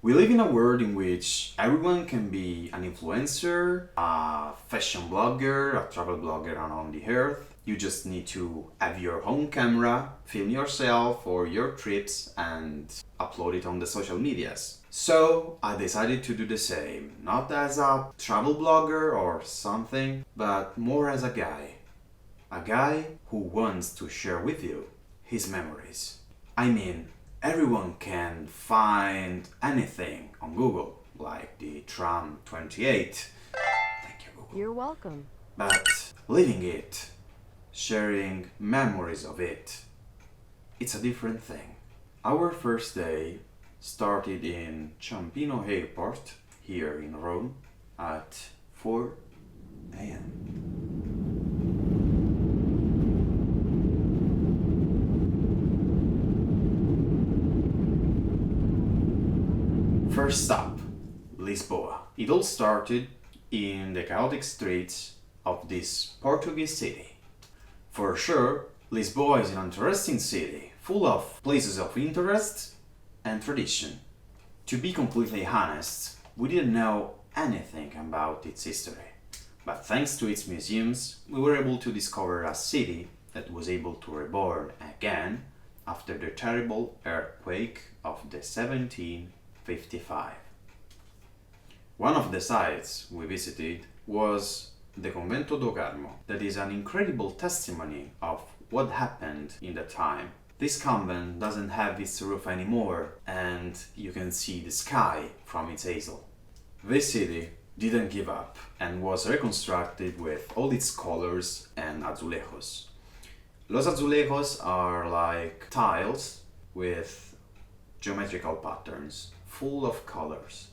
We live in a world in which everyone can be an influencer, a fashion blogger, a travel blogger around the earth. You just need to have your own camera, film yourself or your trips and upload it on the social medias. So I decided to do the same, not as a travel blogger or something, but more as a guy. A guy who wants to share with you his memories. I mean, everyone can find anything on Google, like the tram 28. Thank you, Google. You're welcome. But living it, sharing memories of it, it's a different thing. Our first day started in Ciampino Airport, here in Rome, at 4 a.m. First stop, Lisboa. It all started in the chaotic streets of this Portuguese city. For sure, Lisboa is an interesting city, full of places of interest and tradition. To be completely honest, we didn't know anything about its history. But thanks to its museums, we were able to discover a city that was able to reborn again after the terrible earthquake of the 1755. One of the sites we visited was the Convento do Carmo, that is an incredible testimony of what happened in the time. This convent doesn't have its roof anymore, and you can see the sky from its hazel. This city didn't give up and was reconstructed with all its colors and azulejos. Los azulejos are like tiles with geometrical patterns, full of colors.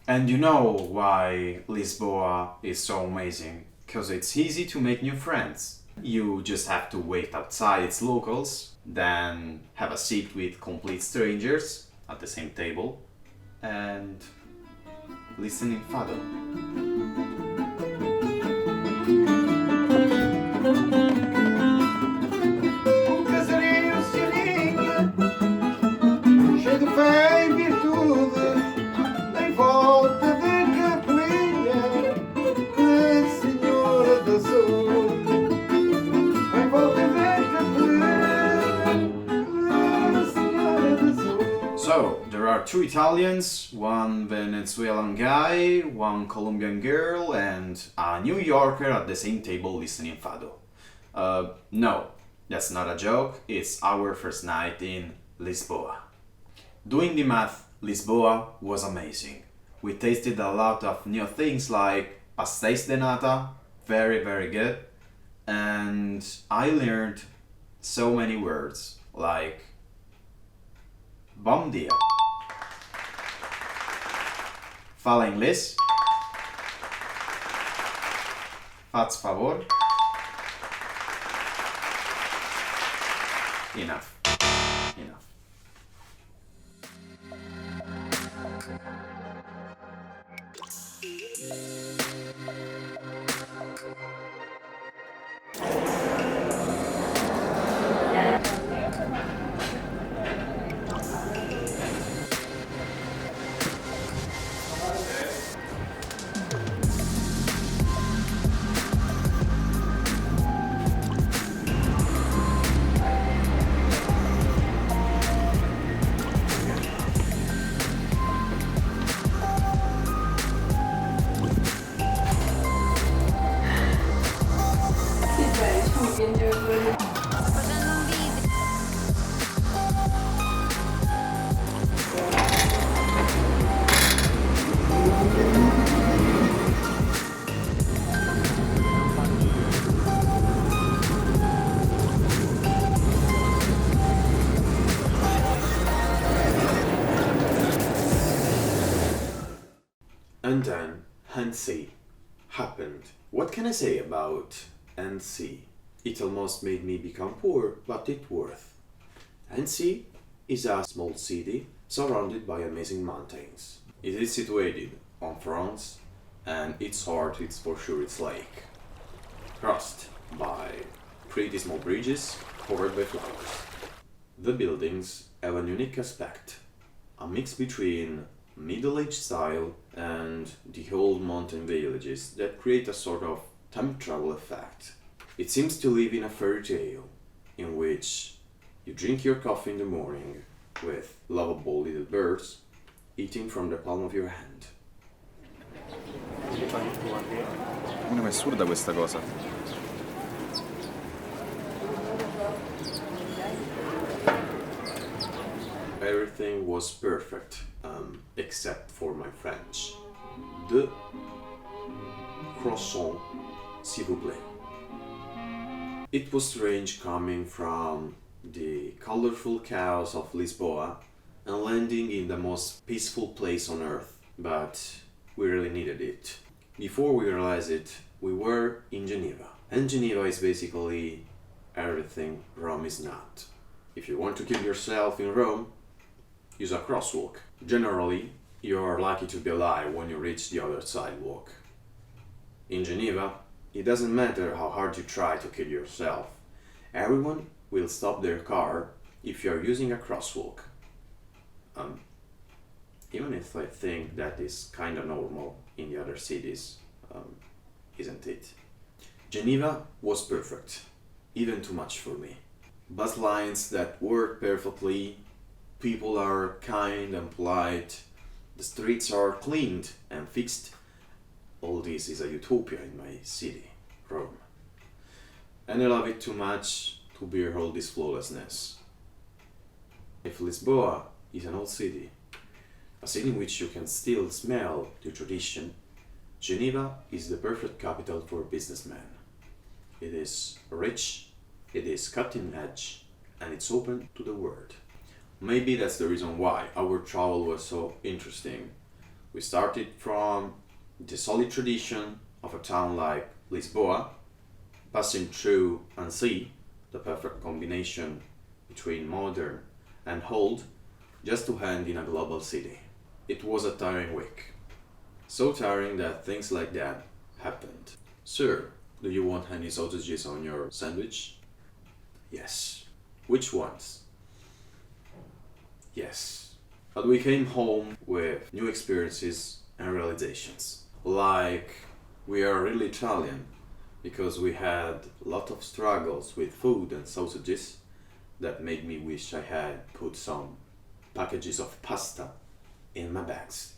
And you know why Lisboa is so amazing? Because it's easy to make new friends. You just have to wait outside its locals, then have a seat with complete strangers at the same table, and listen in fado. So, there are two Italians, one Venezuelan guy, one Colombian girl, and a New Yorker at the same table listening fado. No, that's not a joke, it's our first night in Lisboa. Doing the math, Lisboa was amazing. We tasted a lot of new things like pastéis de nata, very very good, and I learned so many words like bom dia. Fala inglês. Faz favor. Enough. Enough. And then Annecy happened. What can I say about Annecy? It almost made me become poor, but it worth. Annecy is a small city surrounded by amazing mountains. It is situated on France, and its heart is for sure its lake, crossed by pretty small bridges covered by flowers. The buildings have a unique aspect, a mix between Middle-aged style, and the old mountain villages that create a sort of time travel effect. It seems to live in a fairy tale in which you drink your coffee in the morning with lovable little birds eating from the palm of your hand. Non è assurda questa cosa. Everything was perfect, except for my French. De croissant, s'il vous plaît. It was strange coming from the colorful chaos of Lisboa and landing in the most peaceful place on earth, but we really needed it. Before we realized it, we were in Geneva. And Geneva is basically everything Rome is not. If you want to kill yourself in Rome, use a crosswalk. Generally, you are lucky to be alive when you reach the other sidewalk. In Geneva, it doesn't matter how hard you try to kill yourself. Everyone will stop their car if you are using a crosswalk. Even if I think that is kinda normal in the other cities, isn't it? Geneva was perfect, even too much for me. Bus lines that work perfectly, people are kind and polite, the streets are cleaned and fixed. All this is a utopia in my city, Rome. And I love it too much to bear all this flawlessness. If Lisboa is an old city, a city in which you can still smell the tradition, Geneva is the perfect capital for businessmen. It is rich, it is cutting edge, and it's open to the world. Maybe that's the reason why our travel was so interesting. We started from the solid tradition of a town like Lisboa, passing through Annecy, the perfect combination between modern and old, just to end in a global city. It was a tiring week. So tiring that things like that happened. Sir, do you want any sausages on your sandwich? Yes. Which ones? Yes. But we came home with new experiences and realizations. Like, we are really Italian because we had a lot of struggles with food and sausages that made me wish I had put some packages of pasta in my bags.